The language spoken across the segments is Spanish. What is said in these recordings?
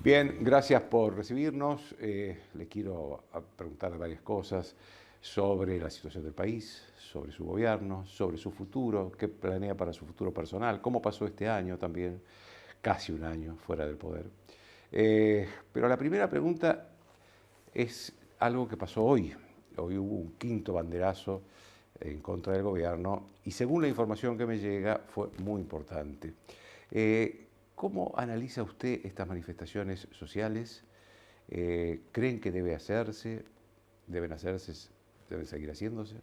Bien, gracias por recibirnos. Le quiero preguntar varias cosas sobre la situación del país, sobre su gobierno, sobre su futuro, qué planea para su futuro personal, cómo pasó este año también, casi un año fuera del poder. Pero la primera pregunta es algo que pasó hoy. Hoy hubo un quinto banderazo en contra del gobierno y según la información que me llega fue muy importante. ¿Cómo analiza usted estas manifestaciones sociales? ¿Creen que debe hacerse? ¿Deben hacerse? ¿Deben seguir haciéndose?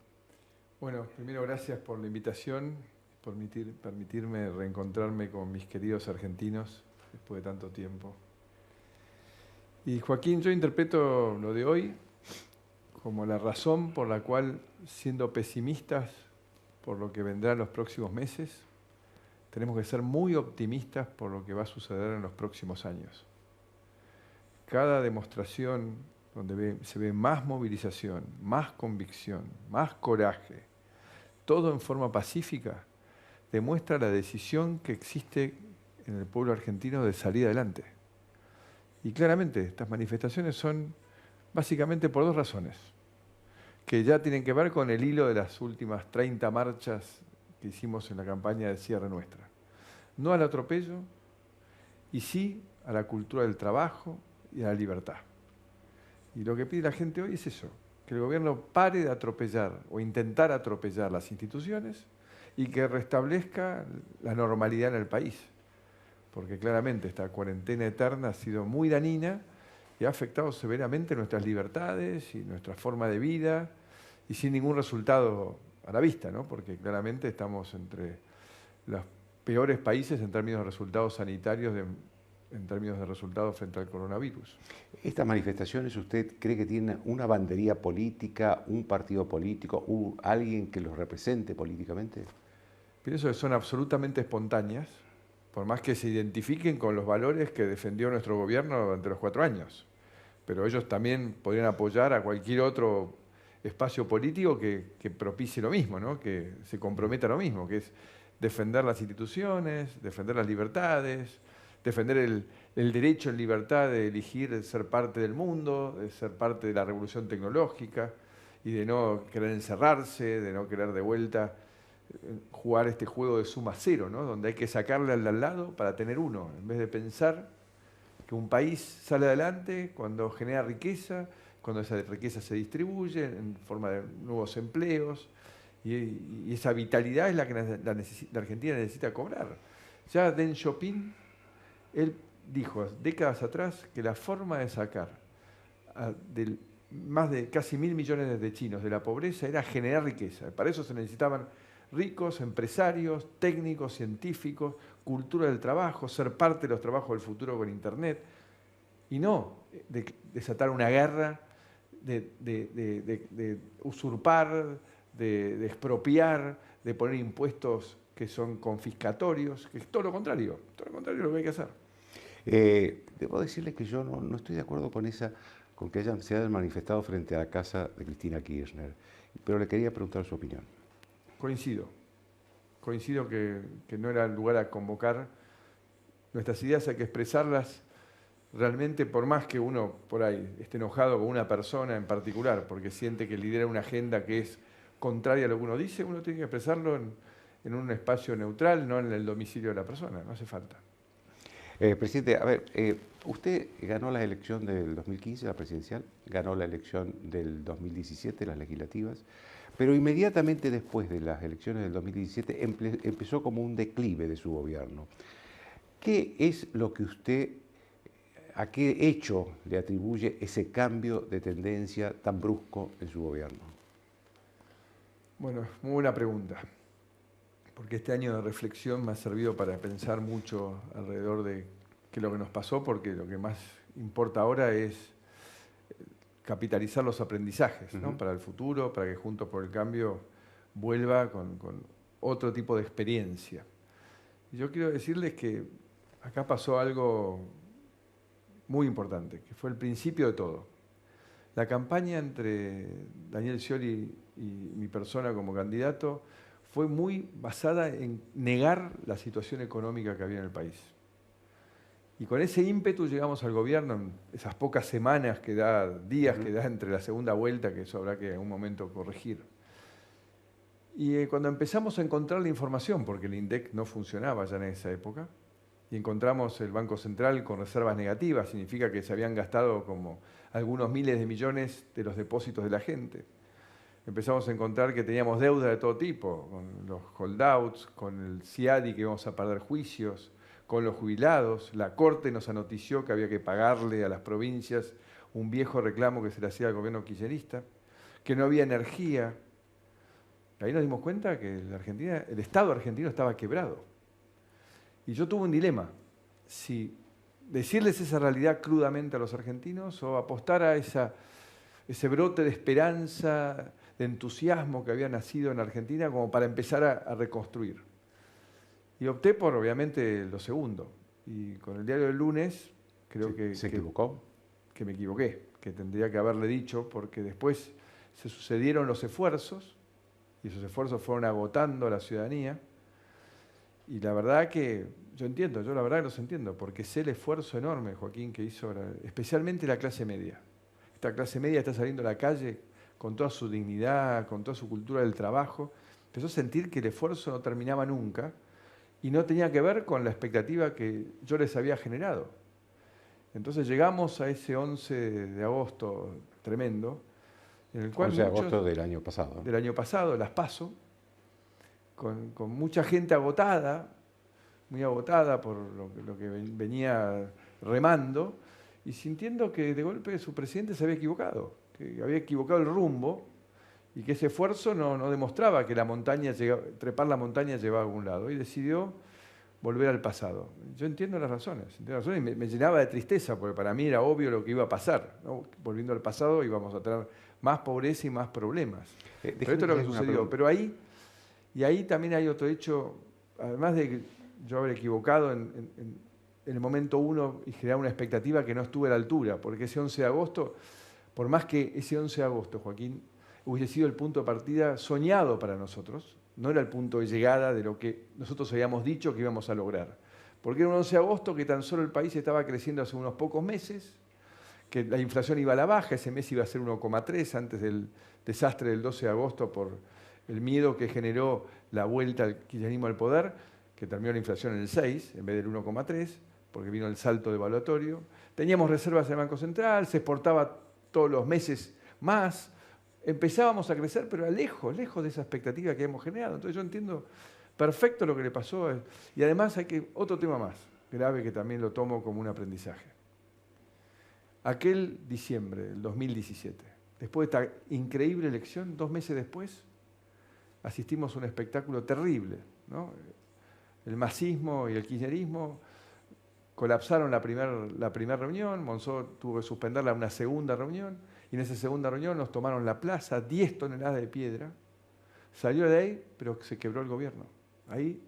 Bueno, primero gracias por la invitación, por permitirme reencontrarme con mis queridos argentinos después de tanto tiempo. Y Joaquín, yo interpreto lo de hoy como la razón por la cual, siendo pesimistas por lo que vendrá en los próximos meses, tenemos que ser muy optimistas por lo que va a suceder en los próximos años. Cada demostración donde se ve más movilización, más convicción, más coraje, todo en forma pacífica, demuestra la decisión que existe en el pueblo argentino de salir adelante. Y claramente estas manifestaciones son básicamente por dos razones, que ya tienen que ver con el hilo de las últimas 30 marchas que hicimos en la campaña de cierre nuestra. No al atropello y sí a la cultura del trabajo y a la libertad. Y lo que pide la gente hoy es eso, que el gobierno pare de atropellar o intentar atropellar las instituciones y que restablezca la normalidad en el país. Porque claramente esta cuarentena eterna ha sido muy dañina y ha afectado severamente nuestras libertades y nuestra forma de vida y sin ningún resultado a la vista, ¿no? Porque claramente estamos entre los peores países en términos de resultados sanitarios, en términos de resultados frente al coronavirus. ¿Estas manifestaciones usted cree que tienen una bandería política, un partido político, alguien que los represente políticamente? Pienso que son absolutamente espontáneas, por más que se identifiquen con los valores que defendió nuestro gobierno durante los 4 años. Pero ellos también podrían apoyar a cualquier otro espacio político que propicie lo mismo, ¿no? Que se comprometa a lo mismo, que es defender las instituciones, defender las libertades, defender el derecho en libertad de elegir ser parte del mundo, de ser parte de la revolución tecnológica y de no querer encerrarse, de no querer de vuelta jugar este juego de suma cero, ¿no? Donde hay que sacarle al de al lado para tener uno, en vez de pensar que un país sale adelante cuando genera riqueza, cuando esa riqueza se distribuye en forma de nuevos empleos, y esa vitalidad es la que la Argentina necesita cobrar. Ya Deng Xiaoping, él dijo décadas atrás que la forma de sacar del más de casi 1.000 millones de chinos de la pobreza era generar riqueza. Para eso se necesitaban ricos, empresarios, técnicos, científicos, cultura del trabajo, ser parte de los trabajos del futuro con Internet, y no desatar una guerra, de usurpar, de expropiar, de poner impuestos que son confiscatorios, que es todo lo contrario de lo que hay que hacer. Debo decirle que yo no estoy de acuerdo con que se hayan manifestado frente a la casa de Cristina Kirchner, pero le quería preguntar su opinión. Coincido, coincido que no era el lugar a convocar. Nuestras ideas hay que expresarlas realmente, por más que uno por ahí esté enojado con una persona en particular, porque siente que lidera una agenda que es contraria a lo que uno dice, uno tiene que expresarlo en un espacio neutral, no en el domicilio de la persona, no hace falta. Presidente, a ver, usted ganó la elección del 2015, la presidencial, ganó la elección del 2017, las legislativas, pero inmediatamente después de las elecciones del 2017 empezó como un declive de su gobierno. ¿Qué es lo que usted, a qué hecho le atribuye ese cambio de tendencia tan brusco en su gobierno? Bueno, muy buena pregunta, porque este año de reflexión me ha servido para pensar mucho alrededor de qué es lo que nos pasó, porque lo que más importa ahora es capitalizar los aprendizajes, ¿no? Para el futuro, para que Juntos por el Cambio vuelva con otro tipo de experiencia. Y yo quiero decirles que acá pasó algo muy importante, que fue el principio de todo. La campaña entre Daniel Scioli y mi persona como candidato fue muy basada en negar la situación económica que había en el país. Y con ese ímpetu llegamos al gobierno en esas pocas semanas que da, días que da entre la segunda vuelta, que eso habrá que en un momento corregir. Y cuando empezamos a encontrar la información, porque el INDEC no funcionaba ya en esa época, y encontramos el Banco Central con reservas negativas, significa que se habían gastado como algunos miles de millones de los depósitos de la gente. Empezamos a encontrar que teníamos deuda de todo tipo, con los holdouts, con el CIADI que íbamos a perder juicios, con los jubilados. La Corte nos anotició que había que pagarle a las provincias un viejo reclamo que se le hacía al gobierno kirchnerista, que no había energía. Ahí nos dimos cuenta que la Argentina, el Estado argentino estaba quebrado. Y yo tuve un dilema, si decirles esa realidad crudamente a los argentinos o apostar a ese brote de esperanza, de entusiasmo que había nacido en Argentina como para empezar a reconstruir. Y opté por, obviamente, lo segundo. Y con el diario del lunes, creo que... ¿Se equivocó? Que me equivoqué, que tendría que haberle dicho, porque después se sucedieron los esfuerzos, y esos esfuerzos fueron agotando a la ciudadanía. Y la verdad que yo la verdad que los entiendo, porque sé el esfuerzo enorme, Joaquín, que hizo especialmente la clase media. Esta clase media está saliendo a la calle con toda su dignidad, con toda su cultura del trabajo. Empezó a sentir que el esfuerzo no terminaba nunca y no tenía que ver con la expectativa que yo les había generado. Entonces llegamos a ese 11 de agosto tremendo, en el cual 11 de agosto del año pasado. Del año pasado, las PASO, con mucha gente agotada, muy agotada por lo que venía remando, y sintiendo que de golpe su presidente se había equivocado, que había equivocado el rumbo, y que ese esfuerzo no demostraba que trepar la montaña llevaba a algún lado, y decidió volver al pasado. Yo entiendo las razones y me llenaba de tristeza, porque para mí era obvio lo que iba a pasar, ¿no? Volviendo al pasado íbamos a tener más pobreza y más problemas. Pero esto es lo que sucedió. Pero ahí también hay otro hecho, además de que yo haber equivocado en el momento uno y generar una expectativa que no estuve a la altura, porque ese 11 de agosto, por más que ese 11 de agosto, Joaquín, hubiese sido el punto de partida soñado para nosotros, no era el punto de llegada de lo que nosotros habíamos dicho que íbamos a lograr. Porque era un 11 de agosto que tan solo el país estaba creciendo hace unos pocos meses, que la inflación iba a la baja, ese mes iba a ser 1,3 antes del desastre del 12 de agosto por el miedo que generó la vuelta al kirchnerismo al poder, que terminó la inflación en el 6 en vez del 1,3, porque vino el salto devaluatorio. Teníamos reservas en el Banco Central, se exportaba todos los meses más. Empezábamos a crecer, pero lejos de esa expectativa que hemos generado. Entonces yo entiendo perfecto lo que le pasó. Y además otro tema más grave que también lo tomo como un aprendizaje. Aquel diciembre del 2017, después de esta increíble elección, 2 meses después, asistimos a un espectáculo terrible, ¿no? El masismo y el kirchnerismo colapsaron la primera reunión, Monzó tuvo que suspenderla a una segunda reunión, y en esa segunda reunión nos tomaron la plaza, 10 toneladas de piedra, salió de ahí, pero se quebró el gobierno. Ahí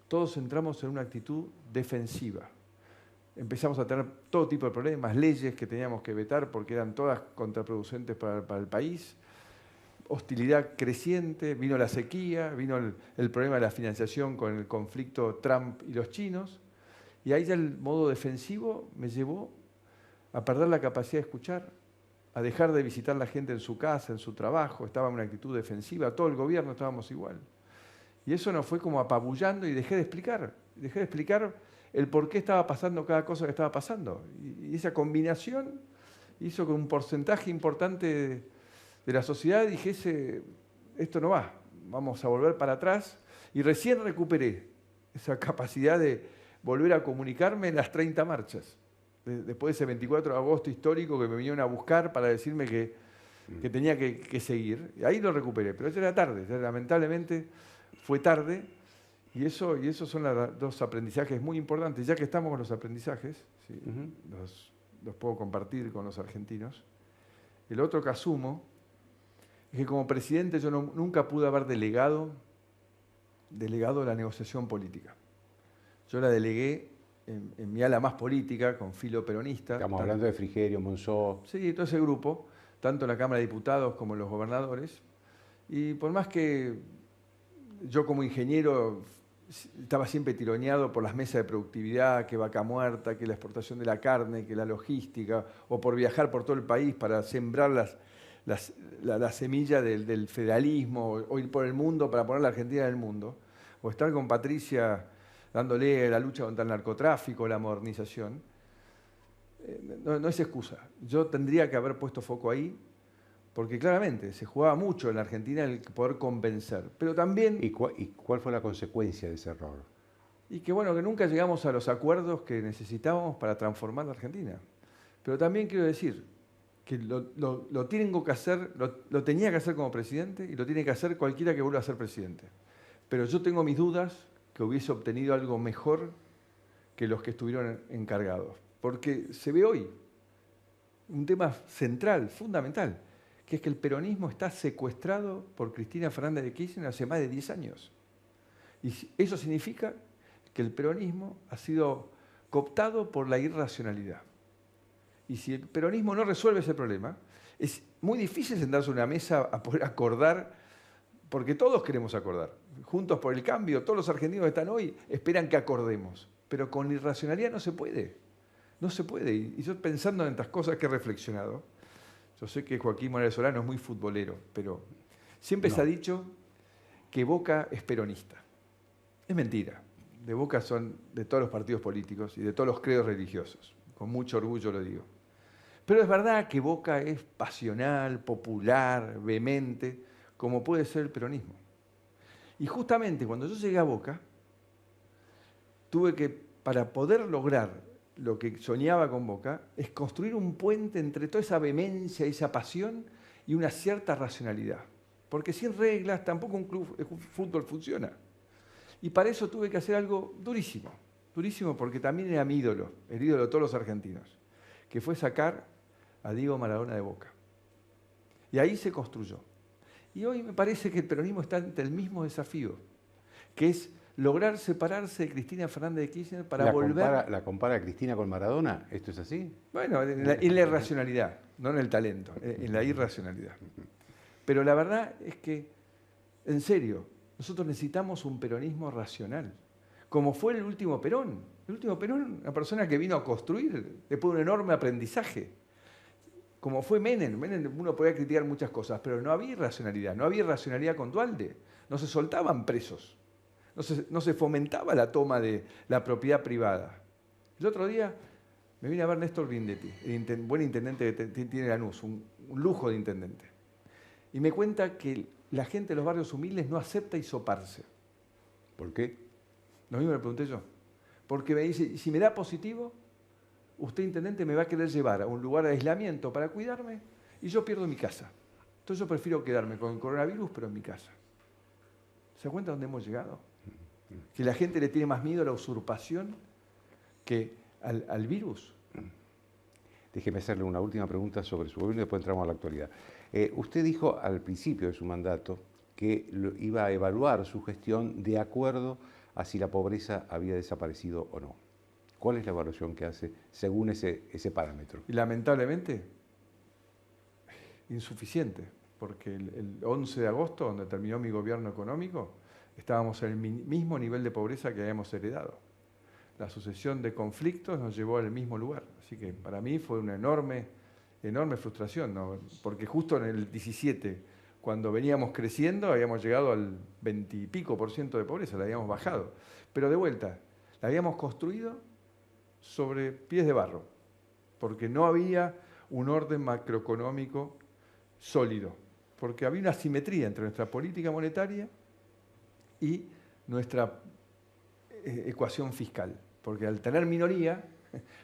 todos entramos en una actitud defensiva. Empezamos a tener todo tipo de problemas, leyes que teníamos que vetar porque eran todas contraproducentes para el país, hostilidad creciente, vino la sequía, vino el problema de la financiación con el conflicto Trump y los chinos, y ahí ya el modo defensivo me llevó a perder la capacidad de escuchar, a dejar de visitar a la gente en su casa, en su trabajo, estaba en una actitud defensiva, todo el gobierno estábamos igual. Y eso nos fue como apabullando y dejé de explicar el por qué estaba pasando cada cosa que estaba pasando. Y esa combinación hizo que un porcentaje importante de la sociedad dijese, esto no va, vamos a volver para atrás. Y recién recuperé esa capacidad de volver a comunicarme en las 30 marchas. Después de ese 24 de agosto histórico que me vinieron a buscar para decirme que tenía que seguir. Y ahí lo recuperé, pero ya era tarde, lamentablemente fue tarde. Y eso son los 2 aprendizajes muy importantes. Ya que estamos con los aprendizajes, ¿sí? Los puedo compartir con los argentinos. El otro que asumo es que como presidente yo nunca pude haber delegado la negociación política. Yo la delegué en mi ala más política, con filo peronista. Estamos hablando de Frigerio, Monzó. Sí, todo ese grupo, tanto en la Cámara de Diputados como en los gobernadores. Y por más que yo como ingeniero estaba siempre tironeado por las mesas de productividad, que Vaca Muerta, que la exportación de la carne, que la logística, o por viajar por todo el país para sembrar la semilla del federalismo, o ir por el mundo para poner la Argentina en el mundo, o estar con Patricia dándole la lucha contra el narcotráfico, la modernización. No es excusa. Yo tendría que haber puesto foco ahí, porque claramente se jugaba mucho en la Argentina el poder convencer, pero también... ¿Y cuál fue la consecuencia de ese error? Y que bueno, que nunca llegamos a los acuerdos que necesitábamos para transformar la Argentina. Pero también quiero decir que lo tengo que hacer, lo tenía que hacer como presidente y lo tiene que hacer cualquiera que vuelva a ser presidente. Pero yo tengo mis dudas que hubiese obtenido algo mejor que los que estuvieron encargados. Porque se ve hoy un tema central, fundamental, que es que el peronismo está secuestrado por Cristina Fernández de Kirchner hace más de 10 años. Y eso significa que el peronismo ha sido cooptado por la irracionalidad. Y si el peronismo no resuelve ese problema, es muy difícil sentarse a una mesa a poder acordar, porque todos queremos acordar. Juntos por el Cambio, todos los argentinos que están hoy esperan que acordemos. Pero con irracionalidad no se puede. No se puede. Y yo pensando en estas cosas que he reflexionado, yo sé que Joaquín Morales Solano es muy futbolero, pero siempre se ha dicho que Boca es peronista. Es mentira. De Boca son de todos los partidos políticos y de todos los credos religiosos. Con mucho orgullo lo digo. Pero es verdad que Boca es pasional, popular, vehemente, como puede ser el peronismo. Y justamente cuando yo llegué a Boca, tuve que, para poder lograr lo que soñaba con Boca, es construir un puente entre toda esa vehemencia, esa pasión y una cierta racionalidad. Porque sin reglas tampoco un club de fútbol funciona. Y para eso tuve que hacer algo durísimo. Durísimo porque también era mi ídolo, el ídolo de todos los argentinos, que fue sacar a Diego Maradona de Boca. Y ahí se construyó. Y hoy me parece que el peronismo está ante el mismo desafío, que es lograr separarse de Cristina Fernández de Kirchner para volver... ¿La compara a Cristina con Maradona? ¿Esto es así? Bueno, en la irracionalidad, no en el talento, en la irracionalidad. Pero la verdad es que, en serio, nosotros necesitamos un peronismo racional, como fue el último Perón. El último Perón, una persona que vino a construir después de un enorme aprendizaje. Como fue Menem. Menem uno podía criticar muchas cosas, pero no había irracionalidad. No había irracionalidad con Duhalde. No se soltaban presos. No se fomentaba la toma de la propiedad privada. El otro día me vine a ver Néstor Grindetti, el buen intendente que tiene Lanús, un lujo de intendente. Y me cuenta que la gente de los barrios humildes no acepta hisoparse. ¿Por qué? Lo mismo le pregunté yo. Porque me dice, si me da positivo, usted, intendente, me va a querer llevar a un lugar de aislamiento para cuidarme y yo pierdo mi casa. Entonces yo prefiero quedarme con el coronavirus, pero en mi casa. ¿Se da cuenta dónde hemos llegado? Que la gente le tiene más miedo a la usurpación que al virus. Déjeme hacerle una última pregunta sobre su gobierno y después entramos a la actualidad. Usted dijo al principio de su mandato que iba a evaluar su gestión de acuerdo a si la pobreza había desaparecido o no. ¿Cuál es la evaluación que hace según ese parámetro? Y lamentablemente, insuficiente, porque el 11 de agosto, donde terminó mi gobierno económico, estábamos en el mismo nivel de pobreza que habíamos heredado. La sucesión de conflictos nos llevó al mismo lugar. Así que para mí fue una enorme frustración, ¿no? Porque justo en el 17, cuando veníamos creciendo, habíamos llegado al 20 y pico % de pobreza, la habíamos bajado. Pero de vuelta, la habíamos construido sobre pies de barro, porque no había un orden macroeconómico sólido, porque había una asimetría entre nuestra política monetaria y nuestra ecuación fiscal, porque al tener minoría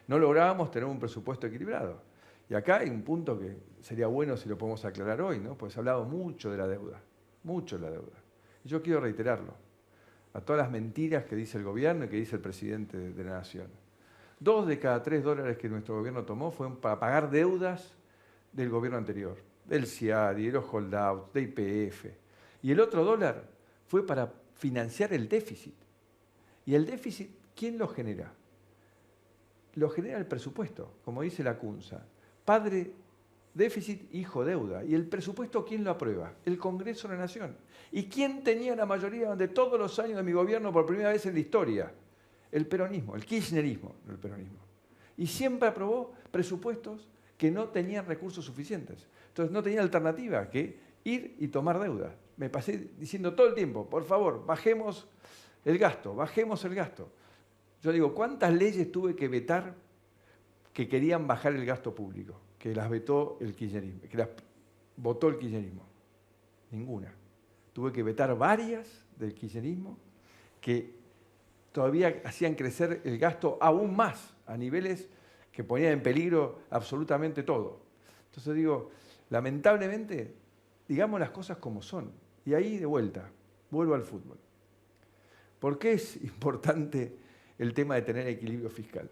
no lográbamos tener un presupuesto equilibrado. Y acá hay un punto que sería bueno si lo podemos aclarar hoy, ¿no? Pues se ha hablado mucho de la deuda, mucho de la deuda. Y yo quiero reiterarlo, a todas las mentiras que dice el gobierno y que dice el presidente de la Nación. 2 de cada 3 dólares que nuestro gobierno tomó fueron para pagar deudas del gobierno anterior, del CIADI, de los holdouts, de YPF. Y el otro dólar fue para financiar el déficit. Y el déficit, ¿quién lo genera? Lo genera el presupuesto, como dice la CUNSA. Padre Déficit, hijo, deuda. ¿Y el presupuesto quién lo aprueba? El Congreso de la Nación. ¿Y quién tenía la mayoría de todos los años de mi gobierno por primera vez en la historia? El peronismo, el kirchnerismo, no el peronismo. Y siempre aprobó presupuestos que no tenían recursos suficientes. Entonces no tenía alternativa que ir y tomar deuda. Me pasé diciendo todo el tiempo, por favor, bajemos el gasto, bajemos el gasto. Yo digo, ¿cuántas leyes tuve que vetar que querían bajar el gasto público? Que las vetó el kirchnerismo, que las votó el kirchnerismo. Ninguna. Tuve que vetar varias del kirchnerismo que todavía hacían crecer el gasto aún más a niveles que ponían en peligro absolutamente todo. Entonces digo, lamentablemente, digamos las cosas como son. Y ahí de vuelta, vuelvo al fútbol. ¿Por qué es importante el tema de tener equilibrio fiscal?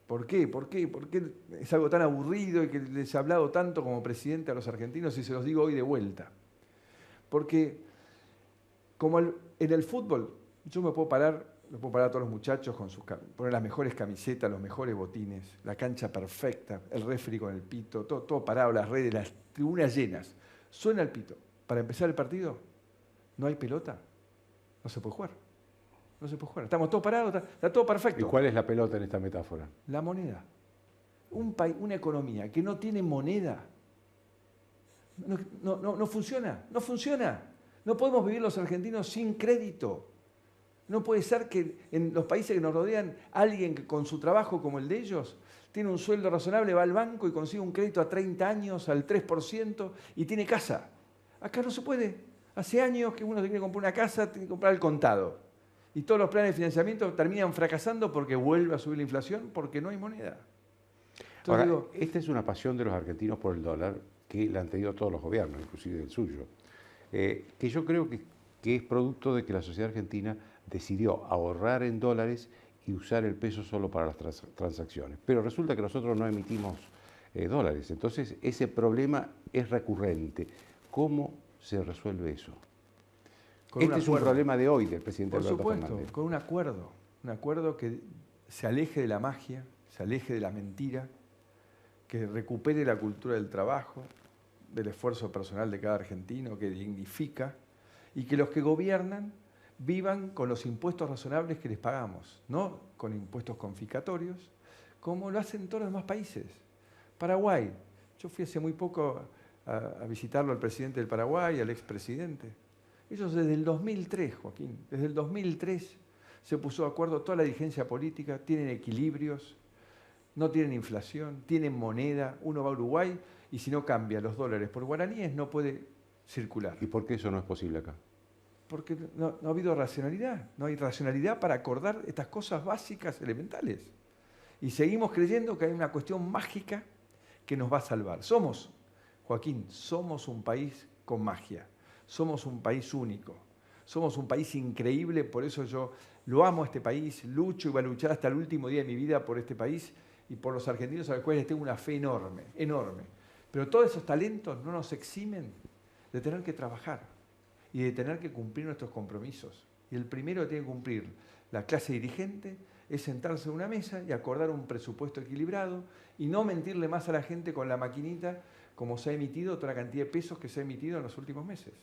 ¿Por qué? ¿Por qué? ¿Por qué es algo tan aburrido y que les he hablado tanto como presidente a los argentinos y se los digo hoy de vuelta? Porque como en el fútbol, yo me puedo parar a todos los muchachos con poner las mejores camisetas, los mejores botines, la cancha perfecta, el referee con el pito, todo parado, las redes, las tribunas llenas. Suena el pito. Para empezar el partido, no hay pelota, no se puede jugar. No se puede jugar. Estamos todos parados, está todo perfecto. ¿Y cuál es la pelota en esta metáfora? La moneda. Una economía que no tiene moneda no funciona. No funciona. No podemos vivir los argentinos sin crédito. No puede ser que en los países que nos rodean alguien que con su trabajo como el de ellos tiene un sueldo razonable, va al banco y consigue un crédito a 30 años al 3% y tiene casa. Acá no se puede. Hace años que uno se quiere comprar una casa, tiene que comprar al contado. Y todos los planes de financiamiento terminan fracasando porque vuelve a subir la inflación, porque no hay moneda. Entonces, ahora, digo, esta es una pasión de los argentinos por el dólar que la han tenido todos los gobiernos, inclusive el suyo, que yo creo que es producto de que la sociedad argentina decidió ahorrar en dólares y usar el peso solo para las transacciones. Pero resulta que nosotros no emitimos dólares, entonces ese problema es recurrente. ¿Cómo se resuelve eso? Este es un problema de hoy del presidente Alberto Fernández. Por supuesto, con un acuerdo que se aleje de la magia, se aleje de la mentira, que recupere la cultura del trabajo, del esfuerzo personal de cada argentino, que dignifica, y que los que gobiernan vivan con los impuestos razonables que les pagamos, no con impuestos confiscatorios, como lo hacen todos los demás países. Paraguay, yo fui hace muy poco a visitarlo al presidente del Paraguay, al expresidente. Ellos desde el 2003, Joaquín, desde el 2003 se puso de acuerdo toda la dirigencia política, tienen equilibrios, no tienen inflación, tienen moneda. Uno va a Uruguay y si no cambia los dólares por guaraníes no puede circular. ¿Y por qué eso no es posible acá? Porque no ha habido racionalidad, no hay racionalidad para acordar estas cosas básicas, elementales. Y seguimos creyendo que hay una cuestión mágica que nos va a salvar. Joaquín, somos un país con magia. Somos un país único, somos un país increíble, por eso yo lo amo a este país, lucho y voy a luchar hasta el último día de mi vida por este país y por los argentinos a los cuales tengo una fe enorme, enorme. Pero todos esos talentos no nos eximen de tener que trabajar y de tener que cumplir nuestros compromisos. Y el primero que tiene que cumplir la clase dirigente es sentarse en una mesa y acordar un presupuesto equilibrado y no mentirle más a la gente con la maquinita como se ha emitido, toda la cantidad de pesos que se ha emitido en los últimos meses.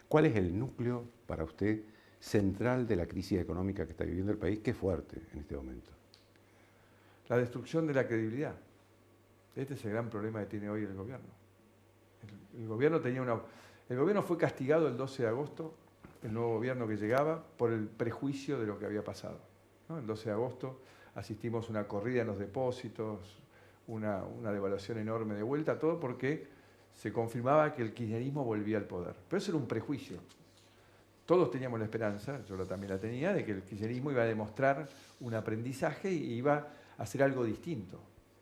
¿Cuál es el núcleo para usted central de la crisis económica que está viviendo el país, que es fuerte en este momento? La destrucción de la credibilidad. Este es el gran problema que tiene hoy el gobierno. El gobierno fue castigado el 12 de agosto, el nuevo gobierno que llegaba, por el prejuicio de lo que había pasado, ¿no? El 12 de agosto asistimos a una corrida en los depósitos, una devaluación enorme de vuelta, todo porque se confirmaba que el kirchnerismo volvía al poder. Pero eso era un prejuicio. Todos teníamos la esperanza, yo también la tenía, de que el kirchnerismo iba a demostrar un aprendizaje y iba a hacer algo distinto.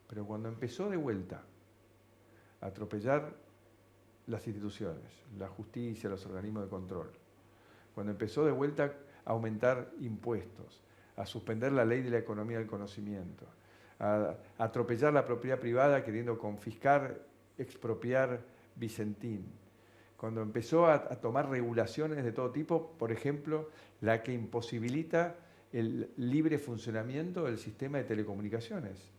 Pero cuando empezó de vuelta a atropellar las instituciones, la justicia, los organismos de control, cuando empezó de vuelta a aumentar impuestos, a suspender la ley de la economía del conocimiento, a atropellar la propiedad privada queriendo confiscar, expropiar Vicentín, cuando empezó a tomar regulaciones de todo tipo, por ejemplo, la que imposibilita el libre funcionamiento del sistema de telecomunicaciones.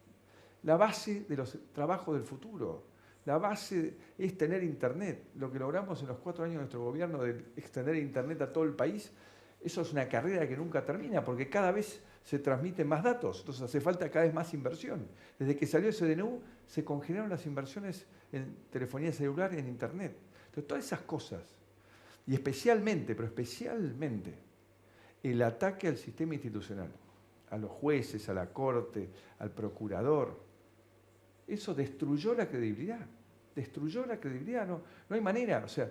La base de los trabajos del futuro. La base es tener Internet. Lo que logramos en los 4 años de nuestro gobierno de extender Internet a todo el país, eso es una carrera que nunca termina, porque cada vez se transmiten más datos, entonces hace falta cada vez más inversión. Desde que salió ese DNU, se congelaron las inversiones en telefonía celular y en Internet. Entonces, todas esas cosas, y especialmente, pero especialmente, el ataque al sistema institucional, a los jueces, a la corte, al procurador, eso destruyó la credibilidad. Destruyó la credibilidad, no hay manera. O sea,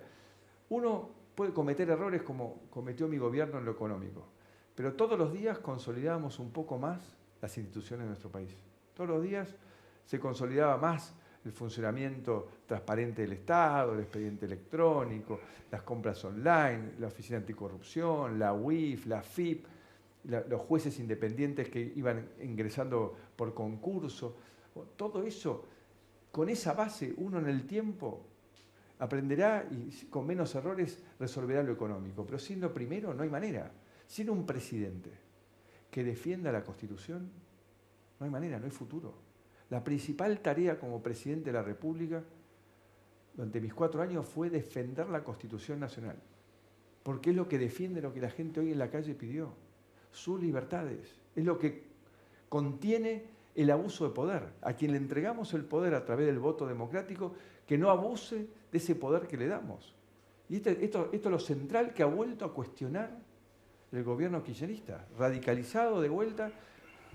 uno puede cometer errores como cometió mi gobierno en lo económico, pero todos los días consolidamos un poco más las instituciones de nuestro país. Todos los días se consolidaba más el funcionamiento transparente del Estado, el expediente electrónico, las compras online, la Oficina Anticorrupción, la UIF, la FIP, los jueces independientes que iban ingresando por concurso. Todo eso, con esa base, uno en el tiempo aprenderá y con menos errores resolverá lo económico. Pero siendo primero no hay manera. Sin un presidente que defienda la Constitución, no hay manera, no hay futuro. La principal tarea como presidente de la República durante mis 4 años fue defender la Constitución Nacional. Porque es lo que defiende lo que la gente hoy en la calle pidió. Sus libertades. Es lo que contiene el abuso de poder. A quien le entregamos el poder a través del voto democrático, que no abuse de ese poder que le damos. Y esto es lo central que ha vuelto a cuestionar el gobierno kirchnerista, radicalizado de vuelta,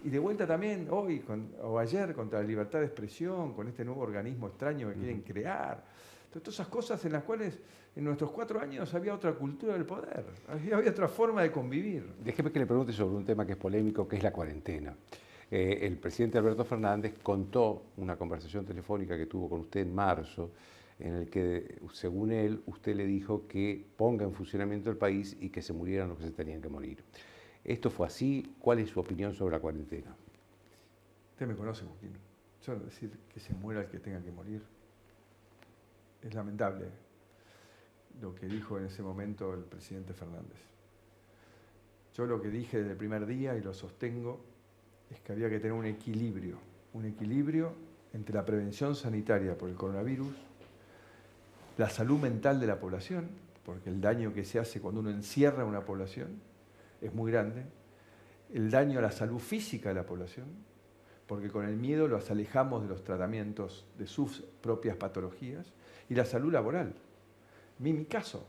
y de vuelta también hoy o ayer contra la libertad de expresión, con este nuevo organismo extraño que quieren crear. Entonces, todas esas cosas en las cuales en nuestros 4 años había otra cultura del poder, había otra forma de convivir. Déjeme que le pregunte sobre un tema que es polémico, que es la cuarentena. El presidente Alberto Fernández contó una conversación telefónica que tuvo con usted en marzo, en el que, según él, usted le dijo que ponga en funcionamiento el país y que se murieran los que se tenían que morir. ¿Esto fue así? ¿Cuál es su opinión sobre la cuarentena? Usted me conoce, Joaquín. Yo decir que se muera el que tenga que morir es lamentable lo que dijo en ese momento el presidente Fernández. Yo lo que dije desde el primer día, y lo sostengo, es que había que tener un equilibrio entre la prevención sanitaria por el coronavirus, la salud mental de la población, porque el daño que se hace cuando uno encierra a una población es muy grande, el daño a la salud física de la población, porque con el miedo los alejamos de los tratamientos de sus propias patologías, y la salud laboral. En mi caso,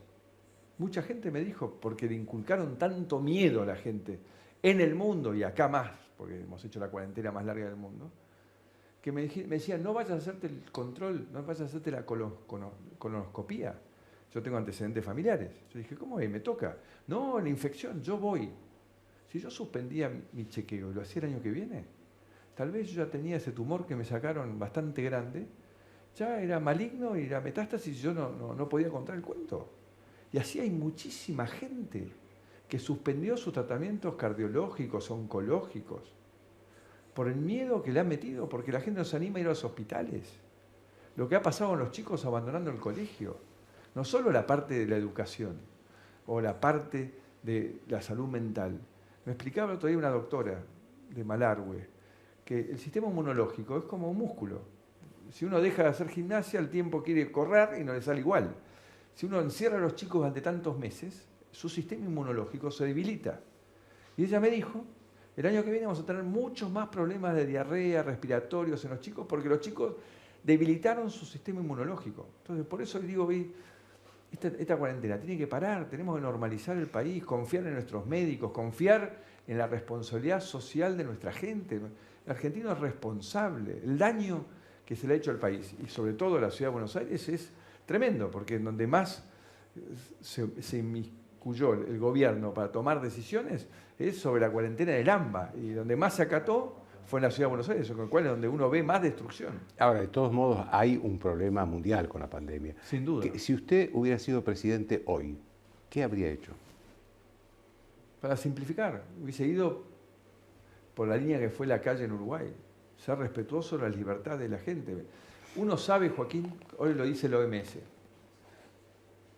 mucha gente me dijo, porque le inculcaron tanto miedo a la gente en el mundo y acá más, porque hemos hecho la cuarentena más larga del mundo, que me decían, no vayas a hacerte el control, no vayas a hacerte la colonoscopía. Yo tengo antecedentes familiares. Yo dije, ¿cómo es? ¿Me toca? No, la infección, yo voy. Si yo suspendía mi chequeo y lo hacía el año que viene, tal vez yo ya tenía ese tumor que me sacaron bastante grande, ya era maligno y era metástasis y yo no podía contar el cuento. Y así hay muchísima gente que suspendió sus tratamientos cardiológicos, oncológicos, por el miedo que le han metido, porque la gente no se anima a ir a los hospitales. Lo que ha pasado con los chicos abandonando el colegio, no solo la parte de la educación o la parte de la salud mental. Me explicaba el otro día una doctora de Malargüe que el sistema inmunológico es como un músculo. Si uno deja de hacer gimnasia, el tiempo quiere correr y no le sale igual. Si uno encierra a los chicos durante tantos meses, su sistema inmunológico se debilita. Y ella me dijo, el año que viene vamos a tener muchos más problemas de diarrea, respiratorios en los chicos, porque los chicos debilitaron su sistema inmunológico. Entonces, por eso digo, esta cuarentena tiene que parar, tenemos que normalizar el país, confiar en nuestros médicos, confiar en la responsabilidad social de nuestra gente. El argentino es responsable. El daño que se le ha hecho al país, y sobre todo a la ciudad de Buenos Aires, es tremendo, porque en donde más se inmiscuyó el gobierno para tomar decisiones es sobre la cuarentena del AMBA, y donde más se acató fue en la ciudad de Buenos Aires, con lo cual es donde uno ve más destrucción. Ahora, de todos modos, hay un problema mundial con la pandemia. Sin duda. Si usted hubiera sido presidente hoy, ¿qué habría hecho? Para simplificar, hubiese ido por la línea que fue la calle en Uruguay, ser respetuoso de la libertad de la gente. Uno sabe, Joaquín, hoy lo dice el OMS,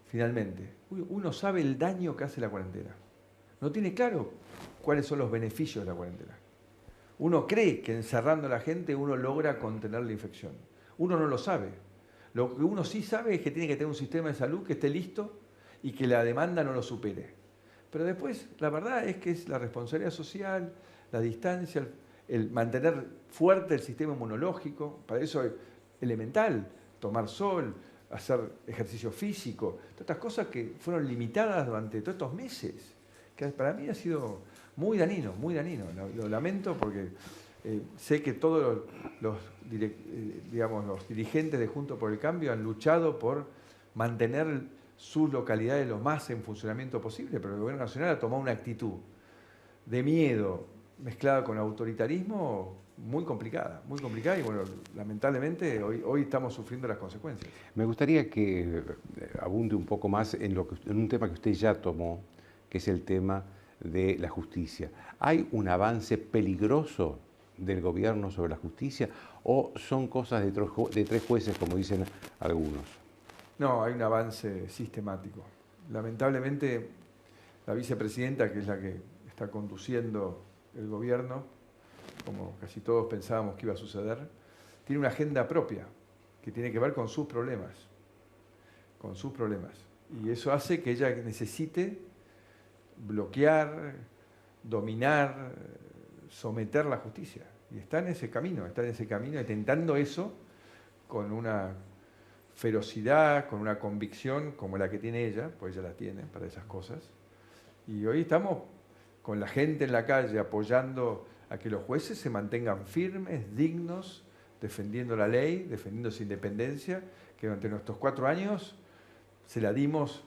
finalmente, uno sabe el daño que hace la cuarentena. No tiene claro cuáles son los beneficios de la cuarentena. Uno cree que encerrando a la gente uno logra contener la infección. Uno no lo sabe, Lo que uno sí sabe es que tiene que tener un sistema de salud que esté listo y que la demanda no lo supere. Pero después, la verdad es que es la responsabilidad social, la distancia, el mantener fuerte el sistema inmunológico. Para eso es elemental, tomar sol, hacer ejercicio físico, todas estas cosas que fueron limitadas durante todos estos meses, que para mí ha sido muy dañino, muy dañino. Lo lamento porque sé que todos los dirigentes de Juntos por el Cambio han luchado por mantener sus localidades lo más en funcionamiento posible, pero el Gobierno Nacional ha tomado una actitud de miedo mezclada con autoritarismo muy complicada y bueno, lamentablemente hoy estamos sufriendo las consecuencias. Me gustaría que abunde un poco más en un tema que usted ya tomó, que es el tema de la justicia. ¿Hay un avance peligroso del gobierno sobre la justicia o son cosas de tres jueces, como dicen algunos? No, hay un avance sistemático. Lamentablemente, la vicepresidenta, que es la que está conduciendo el gobierno, como casi todos pensábamos que iba a suceder, tiene una agenda propia que tiene que ver con sus problemas. Y eso hace que ella necesite bloquear, dominar, someter la justicia. Y está en ese camino, intentando eso con una ferocidad, con una convicción como la que tiene ella, pues ella la tiene para esas cosas. Y hoy estamos con la gente en la calle apoyando a que los jueces se mantengan firmes, dignos, defendiendo la ley, defendiendo su independencia, que durante nuestros 4 años se la dimos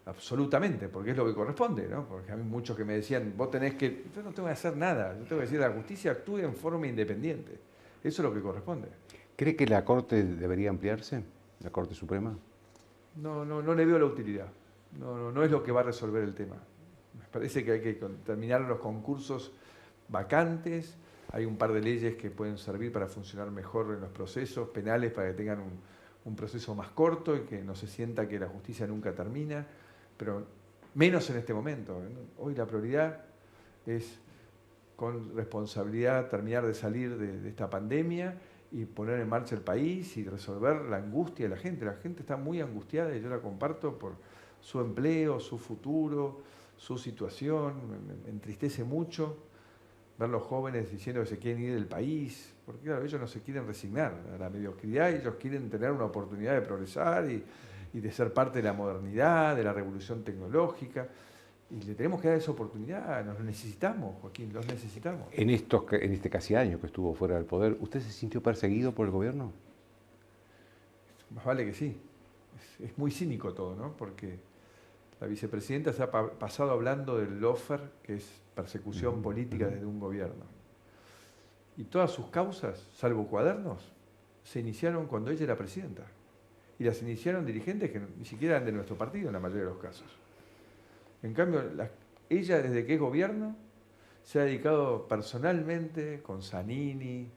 absolutamente, porque es lo que corresponde, ¿no? Porque a mí muchos que me decían, vos tenés que... Yo no tengo que hacer nada, yo tengo que decir a la justicia actúe en forma independiente. Eso es lo que corresponde. ¿Cree que la Corte debería ampliarse? ¿La Corte Suprema? No le veo la utilidad. No es lo que va a resolver el tema. Me parece que hay que terminar los concursos vacantes. Hay un par de leyes que pueden servir para funcionar mejor en los procesos penales, para que tengan un proceso más corto y que no se sienta que la justicia nunca termina, pero menos en este momento. Hoy la prioridad es, con responsabilidad, terminar de salir de esta pandemia y poner en marcha el país y resolver la angustia de la gente. La gente está muy angustiada y yo la comparto por su empleo, su futuro, su situación. Me entristece mucho ver los jóvenes diciendo que se quieren ir del país, porque claro, ellos no se quieren resignar a la mediocridad, ellos quieren tener una oportunidad de progresar y de ser parte de la modernidad, de la revolución tecnológica. Y le tenemos que dar esa oportunidad, nos necesitamos, Joaquín, los necesitamos. En este casi año que estuvo fuera del poder, ¿usted se sintió perseguido por el gobierno? Más vale que sí. Es muy cínico todo, ¿no? Porque la vicepresidenta se ha pasado hablando del lawfare, que es persecución política desde un gobierno. Y todas sus causas, salvo Cuadernos, se iniciaron cuando ella era presidenta. Y las iniciaron dirigentes que ni siquiera eran de nuestro partido en la mayoría de los casos. En cambio, ella desde que es gobierno se ha dedicado personalmente con Zanini,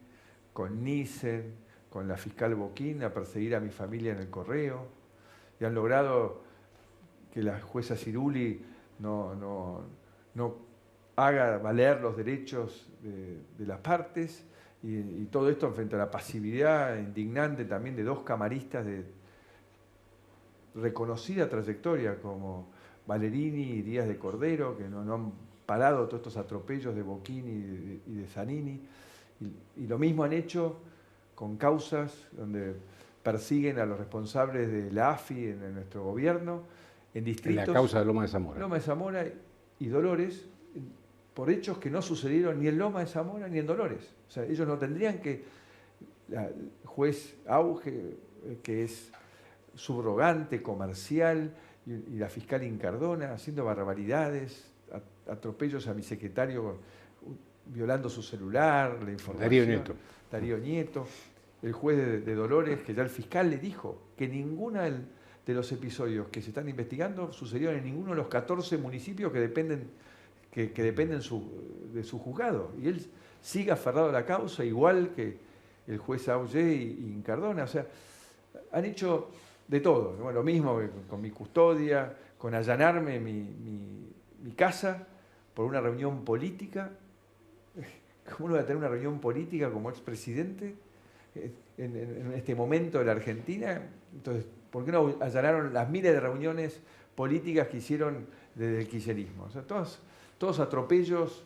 con Nissen, con la fiscal Boquín a perseguir a mi familia en el correo y han logrado que la jueza Ciruli no haga valer los derechos de las partes y todo esto frente a la pasividad indignante también de 2 camaristas de reconocida trayectoria como Valerini y Díaz de Cordero, que no han parado todos estos atropellos de Boquín y de Zanini. Y lo mismo han hecho con causas donde persiguen a los responsables de la AFI en nuestro gobierno, en distritos... En la causa de Loma de Zamora. Loma de Zamora y Dolores, por hechos que no sucedieron ni en Loma de Zamora ni en Dolores. O sea, ellos no tendrían que... El juez Auge, que es subrogante, comercial, y la fiscal Incardona haciendo barbaridades, atropellos a mi secretario violando su celular, la información. Darío Nieto. El juez de Dolores, que ya el fiscal le dijo que ninguno de los episodios que se están investigando sucedieron en ninguno de los 14 municipios que dependen de su juzgado. Y él sigue aferrado a la causa, igual que el juez Auger y Incardona. O sea, han hecho de todo. Bueno, lo mismo con mi custodia, con allanarme mi casa por una reunión política. ¿Cómo no voy a tener una reunión política como expresidente en este momento de la Argentina. Entonces, ¿por qué no allanaron las miles de reuniones políticas que hicieron desde el kirchnerismo? O sea, todos atropellos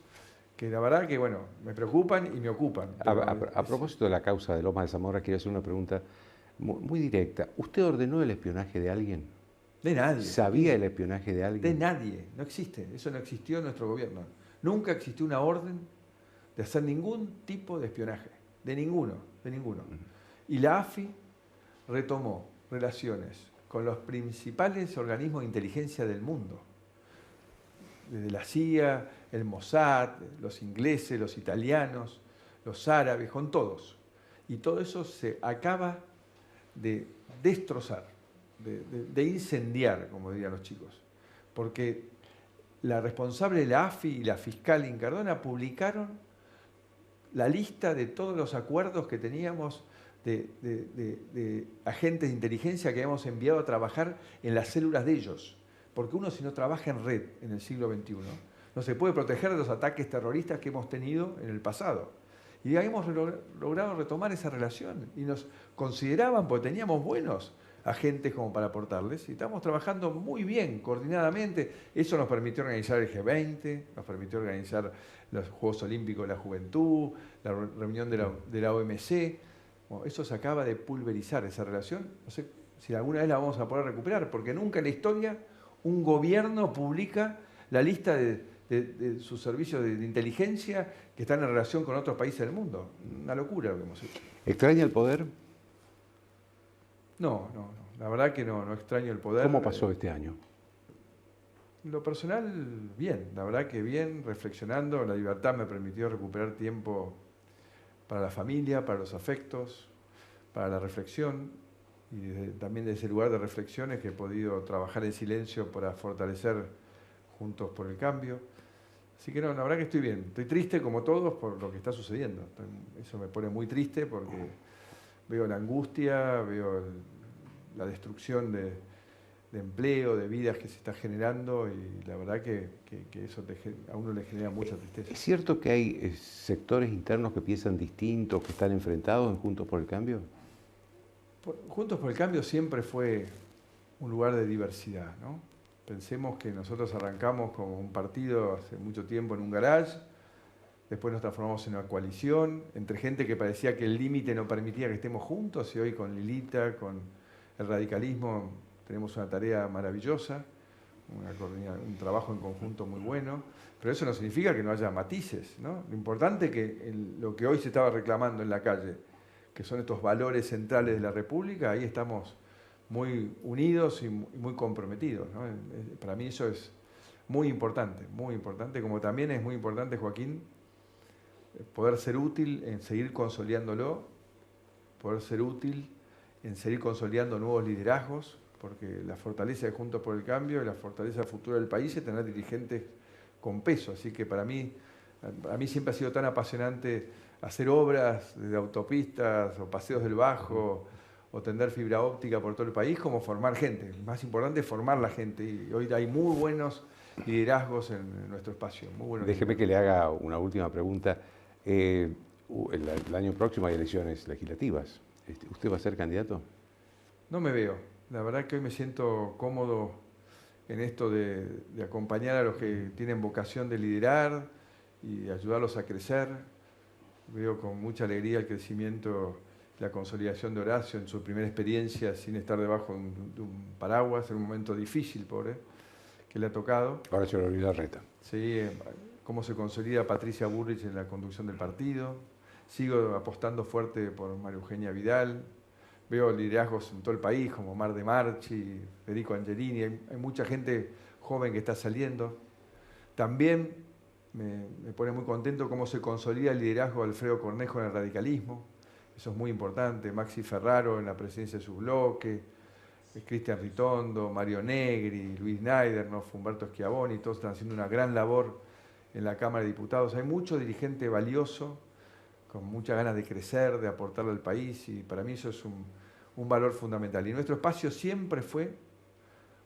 que la verdad que, bueno, me preocupan y me ocupan. A propósito de la causa de Loma de Zamora, quiero hacer una pregunta muy directa. ¿Usted ordenó el espionaje de alguien? De nadie. ¿Sabía el espionaje de alguien? De nadie. No existe. Eso no existió en nuestro gobierno. Nunca existió una orden de hacer ningún tipo de espionaje. De ninguno. De ninguno. Y la AFI retomó relaciones con los principales organismos de inteligencia del mundo. Desde la CIA, el Mossad, los ingleses, los italianos, los árabes, con todos. Y todo eso se acaba de destrozar, de incendiar, como dirían los chicos. Porque la responsable de la AFI y la fiscal Incardona publicaron la lista de todos los acuerdos que teníamos de agentes de inteligencia que habíamos enviado a trabajar en las células de ellos. Porque uno, si no trabaja en red en el siglo XXI, no se puede proteger de los ataques terroristas que hemos tenido en el pasado. Y hemos logrado retomar esa relación. Y nos consideraban, porque teníamos buenos agentes como para aportarles, y estamos trabajando muy bien, coordinadamente. Eso nos permitió organizar el G20, nos permitió organizar los Juegos Olímpicos de la Juventud, la reunión de la OMC. Bueno, eso se acaba de pulverizar, esa relación. No sé si alguna vez la vamos a poder recuperar, porque nunca en la historia un gobierno publica la lista de sus servicios de inteligencia que están en relación con otros países del mundo. Una locura lo que hemos hecho. ¿Extraña el poder? No. La verdad que no extraño el poder. ¿Cómo pasó este año? En lo personal, bien. La verdad que bien, reflexionando. La libertad me permitió recuperar tiempo para la familia, para los afectos, para la reflexión. Y también de ese lugar de reflexiones que he podido trabajar en silencio para fortalecer Juntos por el Cambio. Así que no, la verdad que estoy bien. Estoy triste como todos por lo que está sucediendo. Eso me pone muy triste porque veo la angustia, veo la destrucción de empleo, de vidas que se está generando, y la verdad que eso a uno le genera mucha tristeza. ¿Es cierto que hay sectores internos que piensan distintos, que están enfrentados en Juntos por el Cambio? Juntos por el Cambio siempre fue un lugar de diversidad, ¿no? Pensemos que nosotros arrancamos como un partido hace mucho tiempo en un garage, después nos transformamos en una coalición, entre gente que parecía que el límite no permitía que estemos juntos, y hoy con Lilita, con el radicalismo, tenemos una tarea maravillosa, un trabajo en conjunto muy bueno, pero eso no significa que no haya matices, ¿no? Lo importante es que lo que hoy se estaba reclamando en la calle, que son estos valores centrales de la República, ahí estamos muy unidos y muy comprometidos, ¿no? Para mí eso es muy importante, como también es muy importante, Joaquín, poder ser útil en seguir consolidándolo, poder ser útil en seguir consolidando nuevos liderazgos, porque la fortaleza de Juntos por el Cambio y la fortaleza futura del país es tener dirigentes con peso. Así que para mí siempre ha sido tan apasionante hacer obras de autopistas o paseos del Bajo o tender fibra óptica por todo el país, como formar gente. Lo más importante es formar la gente, y hoy hay muy buenos liderazgos en nuestro espacio. Muy buenos. Déjeme que le haga una última pregunta. El año próximo hay elecciones legislativas. ¿Usted va a ser candidato? No me veo. La verdad que hoy me siento cómodo en esto de acompañar a los que tienen vocación de liderar y ayudarlos a crecer. Veo con mucha alegría el crecimiento, la consolidación de Horacio en su primera experiencia sin estar debajo de un paraguas, en un momento difícil, pobre, que le ha tocado. Horacio Larreta. Sí, cómo se consolida Patricia Bullrich en la conducción del partido. Sigo apostando fuerte por María Eugenia Vidal. Veo liderazgos en todo el país, como Mar de Marchi, Federico Angelini. Hay mucha gente joven que está saliendo. También me pone muy contento cómo se consolida el liderazgo de Alfredo Cornejo en el radicalismo. Eso es muy importante. Maxi Ferraro en la presidencia de su bloque, Cristian Ritondo, Mario Negri, Luis Neidernoff, Humberto Schiavoni, todos están haciendo una gran labor en la Cámara de Diputados. Hay mucho dirigente valioso, con muchas ganas de crecer, de aportarle al país, y para mí eso es un valor fundamental. Y nuestro espacio siempre fue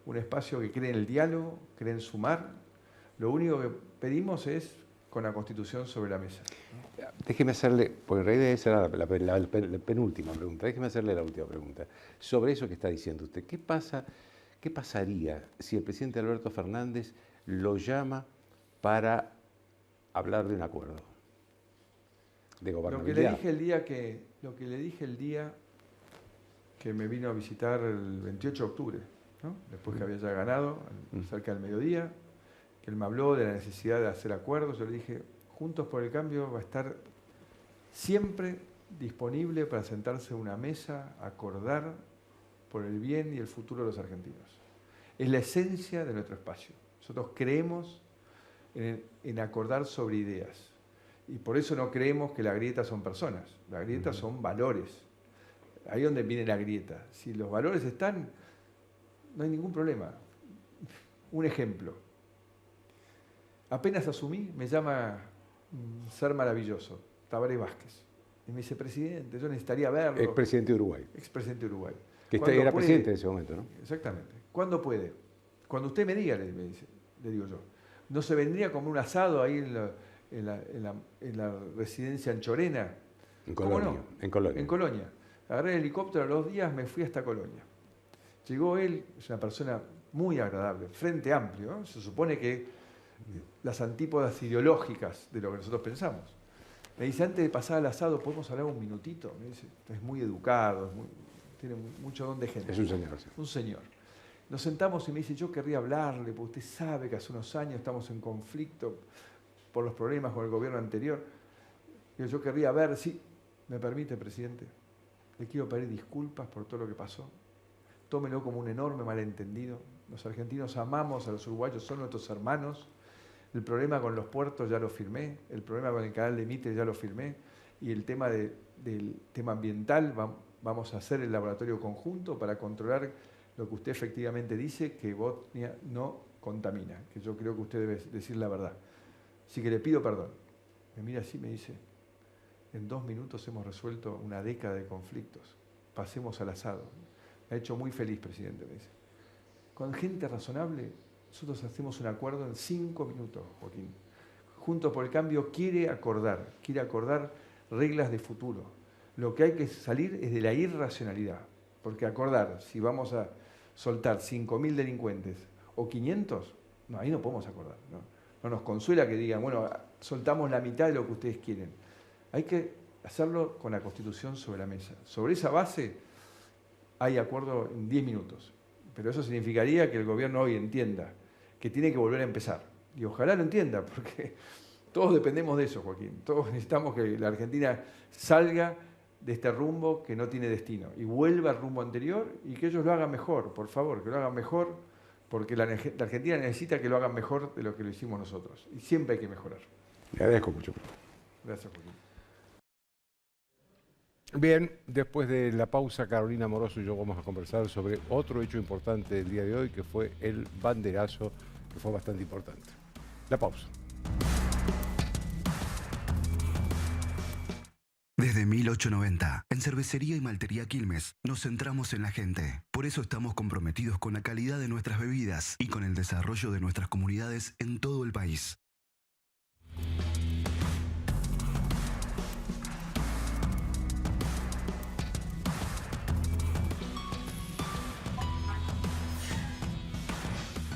un espacio que cree en el diálogo, cree en sumar. Lo único que pedimos es con la Constitución sobre la mesa. Déjeme hacerle, porque en realidad esa era la penúltima pregunta, déjeme hacerle la última pregunta. Sobre eso que está diciendo usted, ¿qué pasaría si el presidente Alberto Fernández lo llama para hablar de un acuerdo de gobernabilidad? Lo que le dije el día que me vino a visitar el 28 de octubre, ¿no? Después que había ya ganado, cerca del mediodía, que él me habló de la necesidad de hacer acuerdos. Yo le dije, Juntos por el Cambio va a estar siempre disponible para sentarse a una mesa, acordar por el bien y el futuro de los argentinos. Es la esencia de nuestro espacio. Nosotros creemos en acordar sobre ideas. Y por eso no creemos que la grieta son personas, la grieta son valores. Ahí es donde viene la grieta. Si los valores están, no hay ningún problema. Un ejemplo. Apenas asumí, me llama Ser Maravilloso, Tabaré Vázquez. Y me dice, presidente, yo necesitaría verlo. Expresidente de Uruguay. Expresidente de Uruguay. Que era presidente en ese momento, ¿no? Exactamente. ¿Cuándo puede? Cuando usted me diga, le digo yo. ¿No se vendría como un asado ahí en la residencia Anchorena? En Colonia. ¿Cómo no? En Colonia. Agarré el helicóptero a los días, me fui hasta Colonia. Llegó él, es una persona muy agradable, frente amplio, ¿no? Se supone que las antípodas ideológicas de lo que nosotros pensamos. Me dice, antes de pasar al asado, ¿podemos hablar un minutito? Me dice, es muy educado, tiene mucho don de gente. Es un señor. Sí. Un señor. Nos sentamos y me dice, yo querría hablarle, porque usted sabe que hace unos años estamos en conflicto por los problemas con el gobierno anterior. Yo querría ver, sí, me permite, presidente, le quiero pedir disculpas por todo lo que pasó. Tómelo como un enorme malentendido. Los argentinos amamos a los uruguayos, son nuestros hermanos. El problema con los puertos ya lo firmé, el problema con el canal de Mitre ya lo firmé, y el tema del tema ambiental, vamos a hacer el laboratorio conjunto para controlar lo que usted efectivamente dice, que Botnia no contamina, que yo creo que usted debe decir la verdad. Así que le pido perdón. Me mira así y me dice, en 2 minutos hemos resuelto una década de conflictos, pasemos al asado. Me ha hecho muy feliz, presidente, me dice. Con gente razonable, nosotros hacemos un acuerdo en 5 minutos, Joaquín. Juntos por el Cambio quiere acordar reglas de futuro. Lo que hay que salir es de la irracionalidad, porque acordar, si vamos a soltar 5.000 delincuentes o 500, no, ahí no podemos acordar. No nos consuela que digan, bueno, soltamos la mitad de lo que ustedes quieren. Hay que hacerlo con la Constitución sobre la mesa. Sobre esa base hay acuerdo en 10 minutos. Pero eso significaría que el gobierno hoy entienda que tiene que volver a empezar. Y ojalá lo entienda, porque todos dependemos de eso, Joaquín. Todos necesitamos que la Argentina salga de este rumbo que no tiene destino y vuelva al rumbo anterior y que ellos lo hagan mejor, por favor, que lo hagan mejor, porque la Argentina necesita que lo hagan mejor de lo que lo hicimos nosotros. Y siempre hay que mejorar. Le agradezco mucho. Gracias, Joaquín. Bien, después de la pausa, Carolina Amoroso y yo vamos a conversar sobre otro hecho importante del día de hoy, que fue el banderazo, que fue bastante importante. La pausa. Desde 1890, en Cervecería y Maltería Quilmes, nos centramos en la gente. Por eso estamos comprometidos con la calidad de nuestras bebidas y con el desarrollo de nuestras comunidades en todo el país.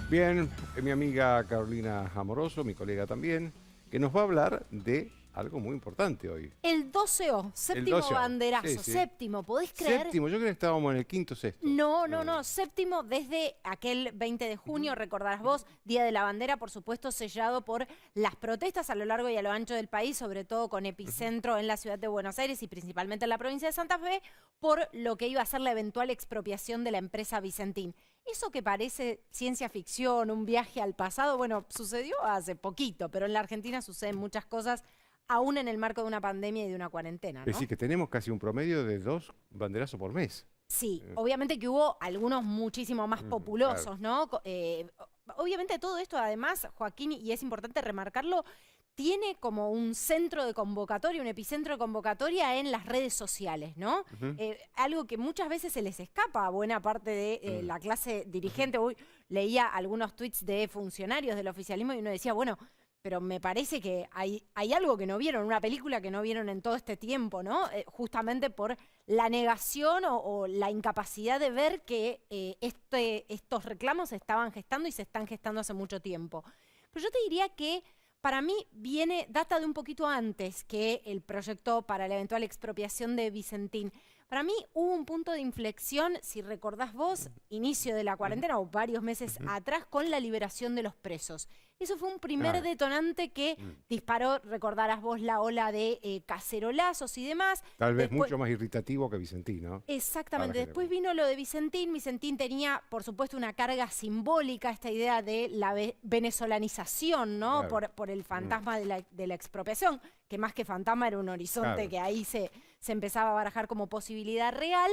Bien, mi amiga Carolina Amoroso, mi colega también, que nos va a hablar de algo muy importante hoy. El 12O, séptimo El 12O. banderazo, Sí, sí. séptimo, ¿podés creer? Séptimo, yo creo que estábamos en el quinto, sexto. No, séptimo desde aquel 20 de junio, recordarás vos, Día de la Bandera, por supuesto sellado por las protestas a lo largo y a lo ancho del país, sobre todo con epicentro en la ciudad de Buenos Aires y principalmente en la provincia de Santa Fe, por lo que iba a ser la eventual expropiación de la empresa Vicentín. Eso que parece ciencia ficción, un viaje al pasado, bueno, sucedió hace poquito, pero en la Argentina suceden muchas cosas, aún en el marco de una pandemia y de una cuarentena, ¿no? Es decir, que tenemos casi un promedio de 2 banderazos por mes. Sí, obviamente que hubo algunos muchísimo más populosos, claro. ¿no? Obviamente todo esto, además, Joaquín, y es importante remarcarlo, tiene como un centro de convocatoria, un epicentro de convocatoria en las redes sociales, ¿no? Algo que muchas veces se les escapa a buena parte de la clase dirigente. Hoy leía algunos tweets de funcionarios del oficialismo y uno decía, bueno, pero me parece que hay algo que no vieron, una película que no vieron en todo este tiempo, ¿no? Justamente por la negación o la incapacidad de ver que estos reclamos se estaban gestando y se están gestando hace mucho tiempo. Pero yo te diría que para mí data de un poquito antes que el proyecto para la eventual expropiación de Vicentín. Para mí hubo un punto de inflexión, si recordás vos, inicio de la cuarentena o varios meses atrás, con la liberación de los presos. Eso fue un primer detonante que disparó, recordarás vos, la ola de cacerolazos y demás. Tal vez mucho más irritativo que Vicentín, ¿no? Exactamente. Después vino lo de Vicentín. Vicentín tenía, por supuesto, una carga simbólica, esta idea de la venezolanización, ¿no? Claro. Por el fantasma de la expropiación, que más que fantasma era un horizonte que ahí se empezaba a barajar como posibilidad real.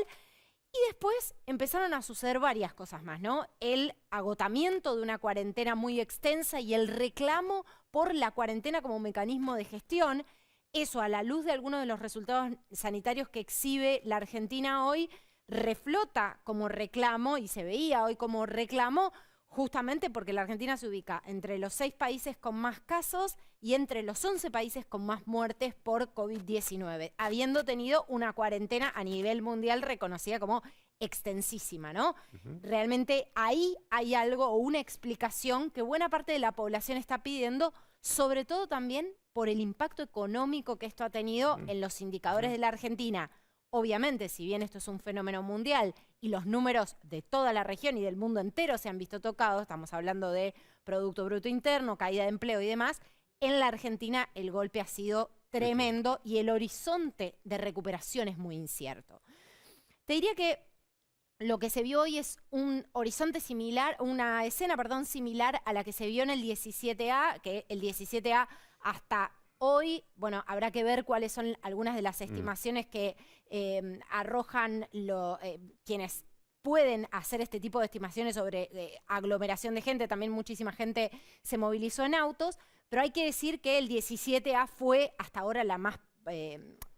Y después empezaron a suceder varias cosas más, ¿no? El agotamiento de una cuarentena muy extensa y el reclamo por la cuarentena como mecanismo de gestión. Eso, a la luz de algunos de los resultados sanitarios que exhibe la Argentina hoy, reflota como reclamo, y se veía hoy como reclamo, justamente porque la Argentina se ubica entre los 6 países con más casos y entre los 11 países con más muertes por COVID-19, habiendo tenido una cuarentena a nivel mundial reconocida como extensísima, ¿no? Realmente ahí hay algo o una explicación que buena parte de la población está pidiendo, sobre todo también por el impacto económico que esto ha tenido en los indicadores de la Argentina. Obviamente, si bien esto es un fenómeno mundial y los números de toda la región y del mundo entero se han visto tocados, estamos hablando de Producto Bruto Interno, caída de empleo y demás, en la Argentina el golpe ha sido tremendo y el horizonte de recuperación es muy incierto. Te diría que lo que se vio hoy es un horizonte similar, una escena, similar a la que se vio en el 17A, que el 17A hasta hoy, bueno, habrá que ver cuáles son algunas de las estimaciones que arrojan quienes pueden hacer este tipo de estimaciones sobre aglomeración de gente. También muchísima gente se movilizó en autos, pero hay que decir que el 17A fue hasta ahora la más,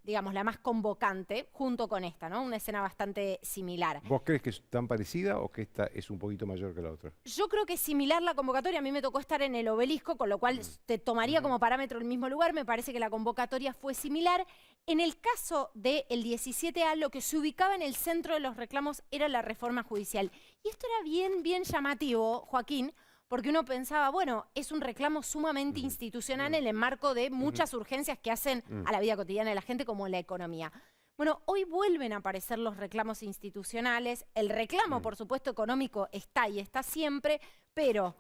digamos, la más convocante, junto con esta, ¿no? Una escena bastante similar. ¿Vos crees que es tan parecida o que esta es un poquito mayor que la otra? Yo creo que es similar la convocatoria. A mí me tocó estar en el Obelisco, con lo cual te tomaría como parámetro el mismo lugar. Me parece que la convocatoria fue similar. En el caso del 17A, lo que se ubicaba en el centro de los reclamos era la reforma judicial. Y esto era bien llamativo, Joaquín, porque uno pensaba, bueno, es un reclamo sumamente institucional en el marco de muchas urgencias que hacen a la vida cotidiana de la gente, como la economía. Bueno, hoy vuelven a aparecer los reclamos institucionales. El reclamo, por supuesto, económico está y está siempre, pero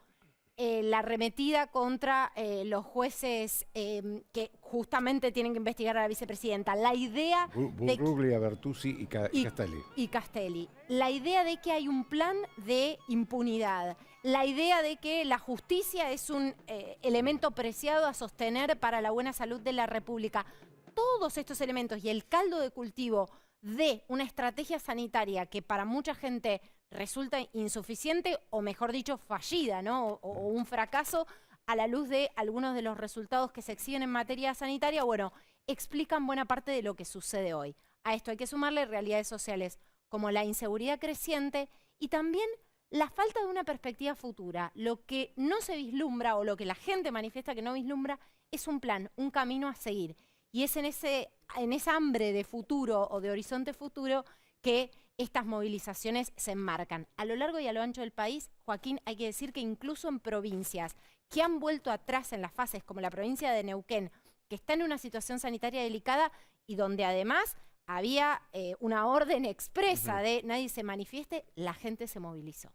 la arremetida contra los jueces que justamente tienen que investigar a la vicepresidenta. La idea Bruglia, Bertuzzi y Castelli. Y Castelli. La idea de que hay un plan de impunidad. La idea de que la justicia es un elemento preciado a sostener para la buena salud de la República. Todos estos elementos y el caldo de cultivo de una estrategia sanitaria que para mucha gente resulta insuficiente o, mejor dicho, fallida, ¿no? O un fracaso a la luz de algunos de los resultados que se exhiben en materia sanitaria, bueno, explican buena parte de lo que sucede hoy. A esto hay que sumarle realidades sociales como la inseguridad creciente y también la falta de una perspectiva futura. Lo que no se vislumbra o lo que la gente manifiesta que no vislumbra es un plan, un camino a seguir. Y es en esa hambre de futuro o de horizonte futuro que estas movilizaciones se enmarcan. A lo largo y a lo ancho del país, Joaquín, hay que decir que incluso en provincias que han vuelto atrás en las fases, como la provincia de Neuquén, que está en una situación sanitaria delicada y donde además había una orden expresa de nadie se manifieste, la gente se movilizó.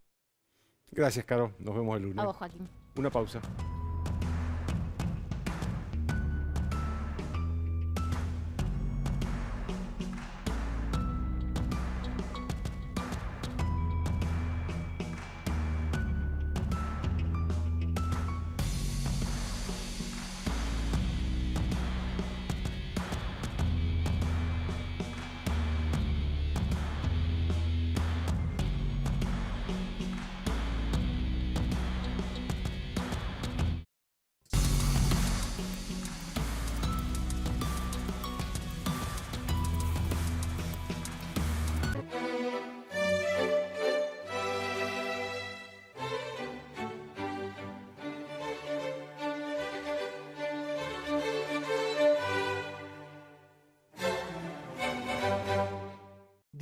Gracias, Caro. Nos vemos el lunes. A vos, Joaquín. Una pausa.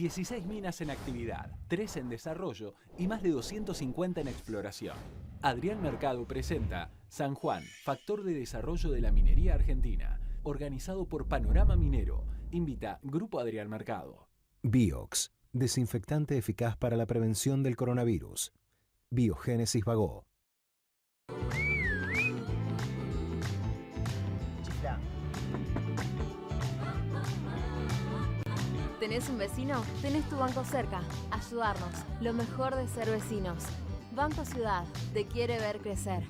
16 minas en actividad, 3 en desarrollo y más de 250 en exploración. Adrián Mercado presenta San Juan, Factor de Desarrollo de la Minería Argentina, organizado por Panorama Minero. Invita Grupo Adrián Mercado. Biox, desinfectante eficaz para la prevención del coronavirus. Biogénesis Bagó. ¿Tenés un vecino? Tenés tu banco cerca. Ayudarnos. Lo mejor de ser vecinos. Banco Ciudad. Te quiere ver crecer.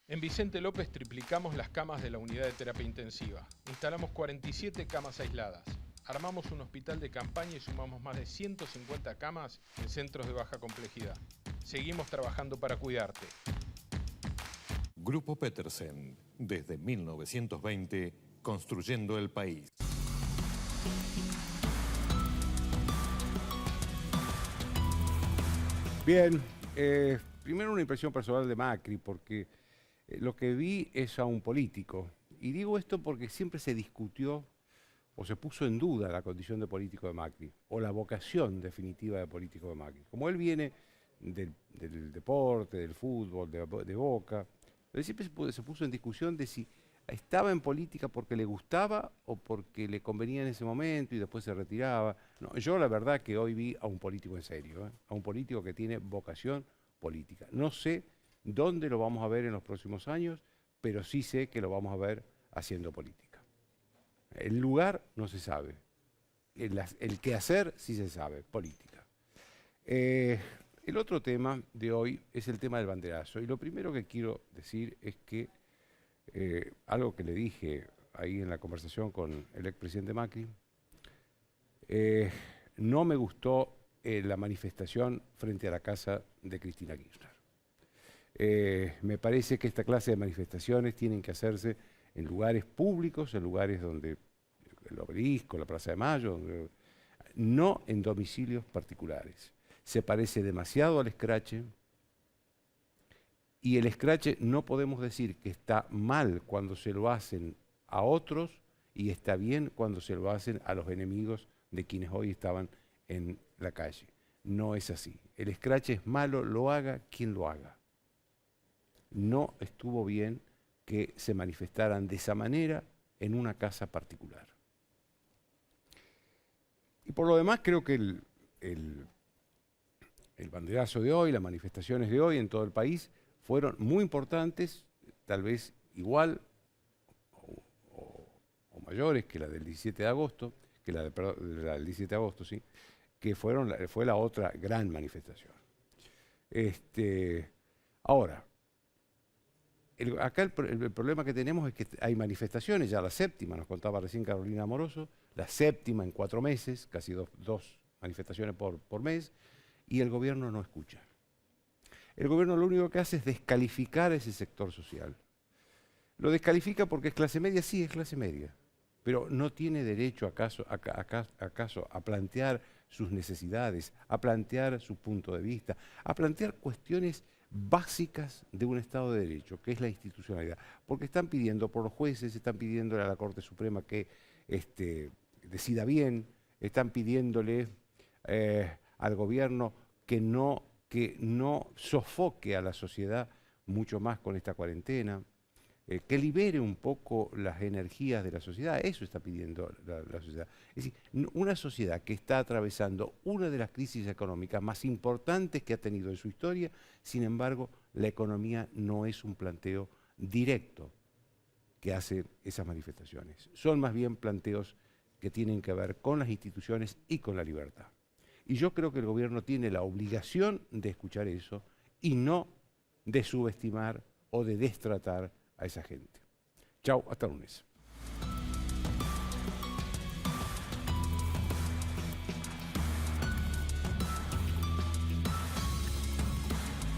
En Vicente López triplicamos las camas de la unidad de terapia intensiva. Instalamos 47 camas aisladas. Armamos un hospital de campaña y sumamos más de 150 camas en centros de baja complejidad. Seguimos trabajando para cuidarte. Grupo Petersen, desde 1920, construyendo el país. Bien, primero una impresión personal de Macri, porque lo que vi es a un político. Y digo esto porque siempre se discutió o se puso en duda la condición de político de Macri, o la vocación definitiva de político de Macri. Como él viene del deporte, del fútbol, de Boca, siempre se puso en discusión de si estaba en política porque le gustaba o porque le convenía en ese momento y después se retiraba. No, yo la verdad que hoy vi a un político en serio, a un político que tiene vocación política. No sé dónde lo vamos a ver en los próximos años, pero sí sé que lo vamos a ver haciendo política. El lugar no se sabe, el qué hacer sí se sabe, política. El otro tema de hoy es el tema del banderazo, y lo primero que quiero decir es que algo que le dije ahí en la conversación con el expresidente Macri, no me gustó la manifestación frente a la casa de Cristina Kirchner. Me parece que esta clase de manifestaciones tienen que hacerse en lugares públicos, en lugares donde el Obelisco, la Plaza de Mayo, no en domicilios particulares. Se parece demasiado al escrache, y el escrache no podemos decir que está mal cuando se lo hacen a otros y está bien cuando se lo hacen a los enemigos de quienes hoy estaban en la calle. No es así. El escrache es malo, lo haga quien lo haga. No estuvo bien que se manifestaran de esa manera en una casa particular. Y por lo demás creo que el banderazo de hoy, las manifestaciones de hoy en todo el país fueron muy importantes, tal vez igual o mayores que la del 17 de agosto, la del 17 de agosto, sí, que fue la otra gran manifestación. Ahora, acá el problema que tenemos es que hay manifestaciones, ya la séptima, nos contaba recién Carolina Amoroso, la séptima en 4 meses, casi dos manifestaciones por mes, y el gobierno no escucha. El gobierno lo único que hace es descalificar a ese sector social. Lo descalifica porque es clase media, sí, es clase media, pero no tiene derecho acaso a plantear sus necesidades, a plantear su punto de vista, a plantear cuestiones básicas de un Estado de Derecho, que es la institucionalidad. Porque están pidiendo por los jueces, están pidiéndole a la Corte Suprema que decida bien, están pidiéndole al gobierno que no sofoque a la sociedad mucho más con esta cuarentena, que libere un poco las energías de la sociedad. Eso está pidiendo la sociedad. Es decir, una sociedad que está atravesando una de las crisis económicas más importantes que ha tenido en su historia, sin embargo, la economía no es un planteo directo que hace esas manifestaciones. Son más bien planteos que tienen que ver con las instituciones y con la libertad. Y yo creo que el gobierno tiene la obligación de escuchar eso y no de subestimar o de destratar a esa gente. Chau, hasta lunes.